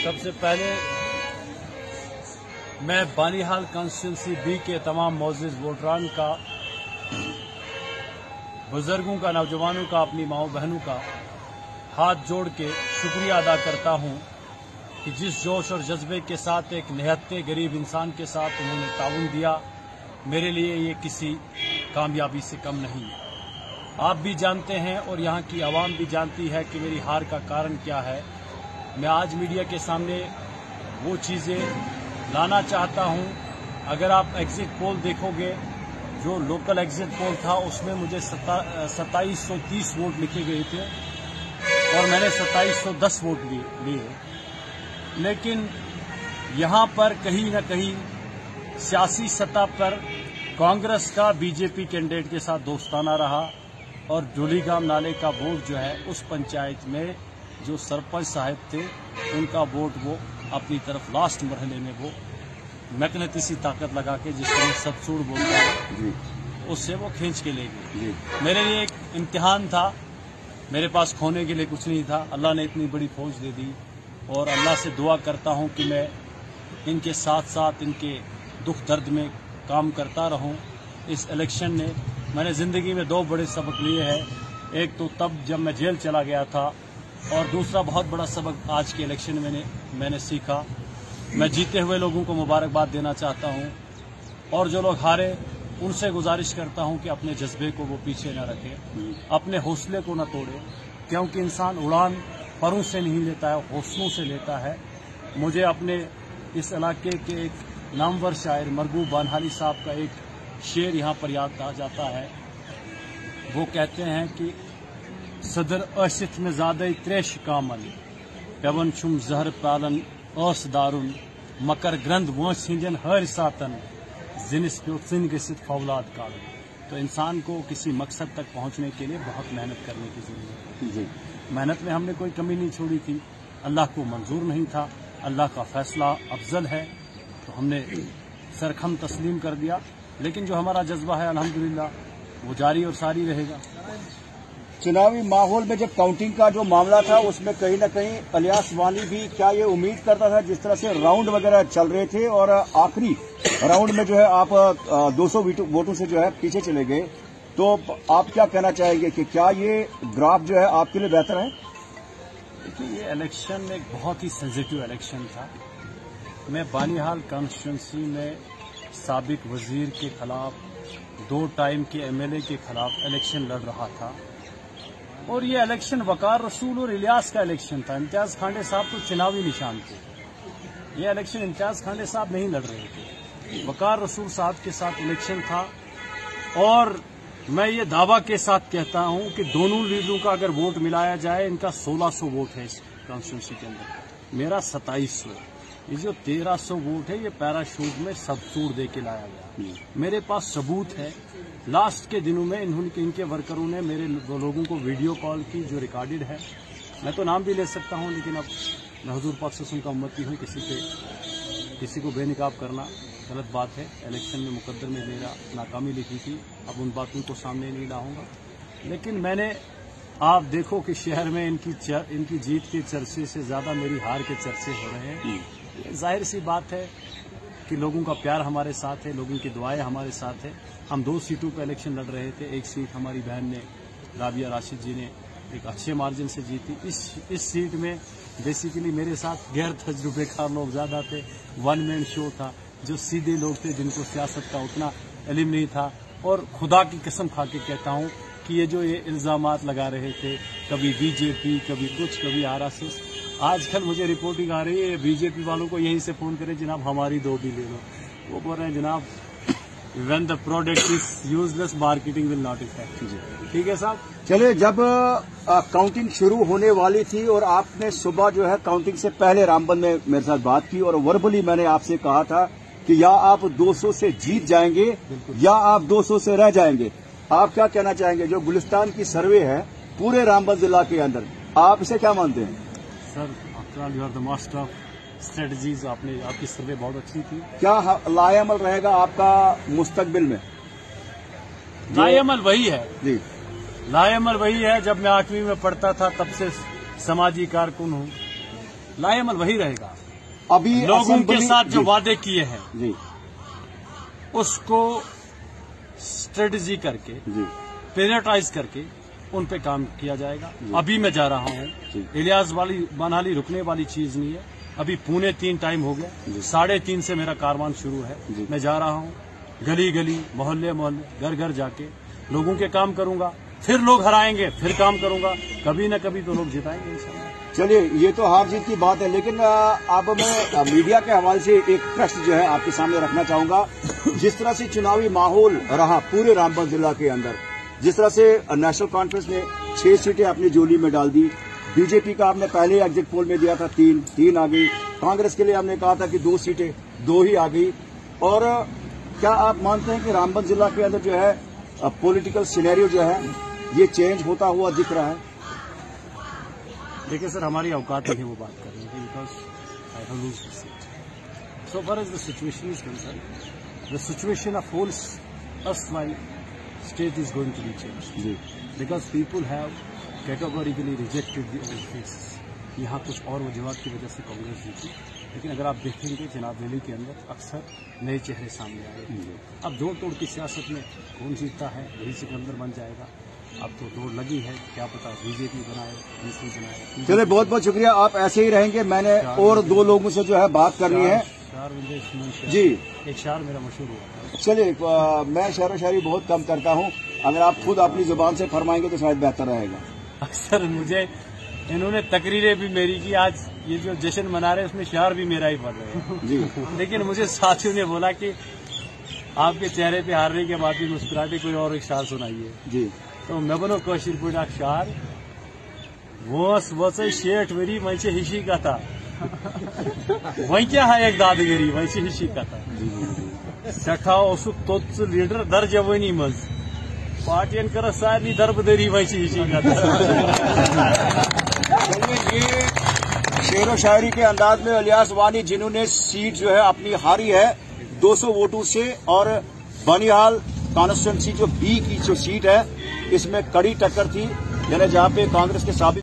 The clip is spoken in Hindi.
सबसे पहले मैं बानिहाल कॉन्स्टिट्यूंसी बी के तमाम मोअज़्ज़िज़ वोटरान का, बुजुर्गों का, नौजवानों का, अपनी माओ बहनों का हाथ जोड़ के शुक्रिया अदा करता हूं कि जिस जोश और जज्बे के साथ एक निहत्ते गरीब इंसान के साथ उन्होंने ताउन दिया, मेरे लिए ये किसी कामयाबी से कम नहीं। आप भी जानते हैं और यहाँ की आवाम भी जानती है कि मेरी हार का कारण क्या है। मैं आज मीडिया के सामने वो चीज़ें लाना चाहता हूँ। अगर आप एग्जिट पोल देखोगे, जो लोकल एग्जिट पोल था उसमें मुझे 2730 वोट लिखे गए थे और मैंने 2710 वोट लिए, लेकिन यहाँ पर कहीं न कहीं सियासी सतह पर कांग्रेस का बीजेपी कैंडिडेट के साथ दोस्ताना रहा और डोलीगाम नाले का वोट जो है उस पंचायत में जो सरपंच साहब थे उनका वोट वो अपनी तरफ लास्ट मरहले में वो मैग्नेटिसी ताकत लगा के, जिसको हम सबसूड़ बोलते हैं, उससे वो खींच के ले गए। मेरे लिए एक इम्तिहान था, मेरे पास खोने के लिए कुछ नहीं था। अल्लाह ने इतनी बड़ी फौज दे दी और अल्लाह से दुआ करता हूं कि मैं इनके साथ साथ इनके दुख दर्द में काम करता रहूं। इस इलेक्शन ने मैंने ज़िंदगी में दो बड़े सबक लिए हैं। एक तो तब जब मैं जेल चला गया था और दूसरा बहुत बड़ा सबक आज के इलेक्शन में मैंने सीखा। मैं जीते हुए लोगों को मुबारकबाद देना चाहता हूं और जो लोग हारे उनसे गुजारिश करता हूं कि अपने जज्बे को वो पीछे न रखें, अपने हौसले को न तोड़े, क्योंकि इंसान उड़ान परों से नहीं लेता है, हौसलों से लेता है। मुझे अपने इस इलाके के एक नामवर शायर मरगूब बानहाली साहब का एक शेर यहाँ पर याद आ जाता है। वो कहते हैं कि सदर अशित में ज़्यादा त्रेश कामल पेवन शुम जहर पालन अस दारुन मकर ग्रंथ वो सिंजन हर सातन जिनिस पे सिन गसित फौलाद काल। तो इंसान को किसी मकसद तक पहुंचने के लिए बहुत मेहनत करने की जरूरत है। मेहनत में हमने कोई कमी नहीं छोड़ी थी। अल्लाह को मंजूर नहीं था, अल्लाह का फैसला अफजल है, तो हमने सरखम तस्लीम कर दिया। लेकिन जो हमारा जज्बा है अल्हम्दुलिल्लाह वो जारी और सारी रहेगा। चुनावी माहौल में जब काउंटिंग का जो मामला था उसमें कहीं न कहीं इलियास वानी भी क्या ये उम्मीद करता था, जिस तरह से राउंड वगैरह चल रहे थे और आखिरी राउंड में जो है आप 200 वोटों से जो है पीछे चले गए, तो आप क्या कहना चाहेंगे कि क्या ये ग्राफ जो है आपके लिए बेहतर है? देखिए, ये इलेक्शन एक बहुत ही सेंसिटिव इलेक्शन था। मैं बानिहाल कॉन्स्टिट्यूंसी में साबिक वजीर के खिलाफ, 2 टाइम के एमएलए के खिलाफ इलेक्शन लड़ रहा था और ये इलेक्शन वकार रसूल और इलियास का इलेक्शन था। इम्तियाज खांडे साहब तो चुनावी निशान थे। ये इलेक्शन इम्तियाज खांडे साहब नहीं लड़ रहे थे, वकार रसूल साहब के साथ इलेक्शन था। और मैं ये दावा के साथ कहता हूं कि दोनों लीडरों का अगर वोट मिलाया जाए, इनका 1600 वोट है इस कॉन्स्टिट्यूंसी के अंदर, मेरा 2700। ये जो 1300 वोट है ये पैराशूट में सबसूड़ दे के लाया गया। मेरे पास सबूत है। लास्ट के दिनों में इनके वर्करों ने मेरे लोगों को वीडियो कॉल की जो रिकॉर्डेड है। मैं तो नाम भी ले सकता हूं, लेकिन अब मैं हुजूर पाक से उनका उम्मती हूं, किसी को बेनकाब करना गलत बात है। इलेक्शन में मुकद्दर में मेरा नाकामी लिखी थी, अब उन बातों को सामने नहीं लाऊंगा। लेकिन मैंने, आप देखो कि शहर में इनकी जीत के चर्चे से ज्यादा मेरी हार के चर्चे हो रहे हैं। जाहिर सी बात है कि लोगों का प्यार हमारे साथ है, लोगों की दुआएं हमारे साथ है। हम 2 सीटों पर इलेक्शन लड़ रहे थे। एक सीट हमारी बहन ने, राबिया राशिद जी ने, एक अच्छे मार्जिन से जीती। इस सीट में बेसिकली मेरे साथ गैर तजुर्बेकार लोग ज्यादा थे। 1 मैन शो था, जो सीधे लोग थे, जिनको सियासत का उतना इल्म नहीं था। और खुदा की कसम खा के कहता हूं कि ये जो ये इल्जामात लगा रहे थे, कभी बीजेपी, कभी कुछ, कभी आरएसएस, आजकल मुझे रिपोर्टिंग आ रही है बीजेपी वालों को यहीं से फोन करें, जनाब हमारी 2 भी ले लो। वो बोल रहे हैं जनाब when the product is useless marketing will not effect। ठीक है साहब। चलिए, जब काउंटिंग शुरू होने वाली थी और आपने सुबह जो है काउंटिंग से पहले रामबन में मेरे साथ बात की और वर्बली मैंने आपसे कहा था कि या आप 200 से जीत जाएंगे या आप 200 से रह जाएंगे। आप क्या कहना चाहेंगे? जो गुलिस्तान की सर्वे है पूरे रामबन जिला के अंदर, आप इसे क्या मानते हैं? Sir, after all you are the master of strategies. आपकी सर्वे बहुत अच्छी थी। क्या लाएअमल रहेगा आपका मुस्तकबिल में? लाएअमल वही है जी, लाएअमल वही है। जब मैं 8वीं में पढ़ता था तब से समाजी कारकुन हूँ। लाएमल वही रहेगा। अभी लोगों के साथ जो वादे किए हैं जी उसको स्ट्रेटजी करके जी प्रायोरिटाइज करके उन पे काम किया जाएगा। अभी मैं जा रहा हूँ, इलियास वाली मनाली रुकने वाली चीज नहीं है। अभी 2:45 टाइम हो गया, 3:30 से मेरा कारवान शुरू है। मैं जा रहा हूँ, गली गली मोहल्ले मोहल्ले घर घर जाके लोगों के काम करूंगा, फिर लोग हराएंगे, फिर काम करूंगा, कभी न कभी तो लोग जिताएंगे इंशाल्लाह। चलिए, ये तो हार जीत की बात है, लेकिन अब मैं मीडिया के हवाले से एक प्रश्न जो है आपके सामने रखना चाहूंगा। जिस तरह से चुनावी माहौल रहा पूरे रामबन जिला के अंदर, जिस तरह से नेशनल कॉन्फ्रेंस ने 6 सीटें अपनी झोली में डाल दी, बीजेपी का आपने पहले एग्जिट पोल में दिया था 3 आ गई, कांग्रेस के लिए हमने कहा था कि 2 सीटें 2 ही आ गई। और क्या आप मानते हैं कि रामबन जिला के अंदर जो है पॉलिटिकल सिनेरियो जो है ये चेंज होता हुआ दिख रहा है? देखिए सर, हमारी औकात नहीं है वो बात करने की, because I have lose the seat. So far as the situation is concerned, the situation of whole अस्वाइल state is going to be change, because people have categorically rejected the old faces. यहाँ कुछ और वजूहत की वजह से कांग्रेस जीती, लेकिन अगर आप देखेंगे जनाब दिल्ली के अंदर अक्सर नए चेहरे सामने आए। अब जोड़ तोड़ की सियासत में कौन जीतता है वही सिकंदर बन जाएगा। अब तो दौड़ लगी है, क्या पता बीजेपी बनाए, बीजेपी बनाए। चलिए, बहुत बहुत शुक्रिया, आप ऐसे ही रहेंगे। मैंने और 2 लोगों से जो है बात करनी है जी। एक शार मेरा मशहूर हुआ। चलिए, मैं शेरो शायरी बहुत कम करता हूँ, अगर आप खुद अपनी जुबान से फरमाएंगे तो शायद बेहतर रहेगा। अक्सर मुझे इन्होंने तकरीरें भी मेरी की, आज ये जो जश्न मना रहे हैं उसमें शार भी मेरा ही पड़ रहे हैं जी। लेकिन मुझे साथियों ने बोला कि आपके चेहरे पे हारने के बाद भी मुस्कुराते, कोई और एक शार सुनाइए जी। तो मैं बनो कौशिर पुट शार वस वच शेठ मेरी वैसे हिशी का था वही क्या है एक दादगिरी वैसे हिशी का था सठा ओसुक तोत्स लीडर दर जवानी मज पार्टियन कर सारी दरबदरी वैसे हिशी का था। चलिए, ये शेरो शायरी के अंदाज में इलियास वानी, जिन्होंने सीट जो है अपनी हारी है 200 वोटों से, और बनिहाल कॉन्स्टिट्यूंसी जो बी की जो सीट है इसमें कड़ी टक्कर थी, यानी जहां पे कांग्रेस के साबित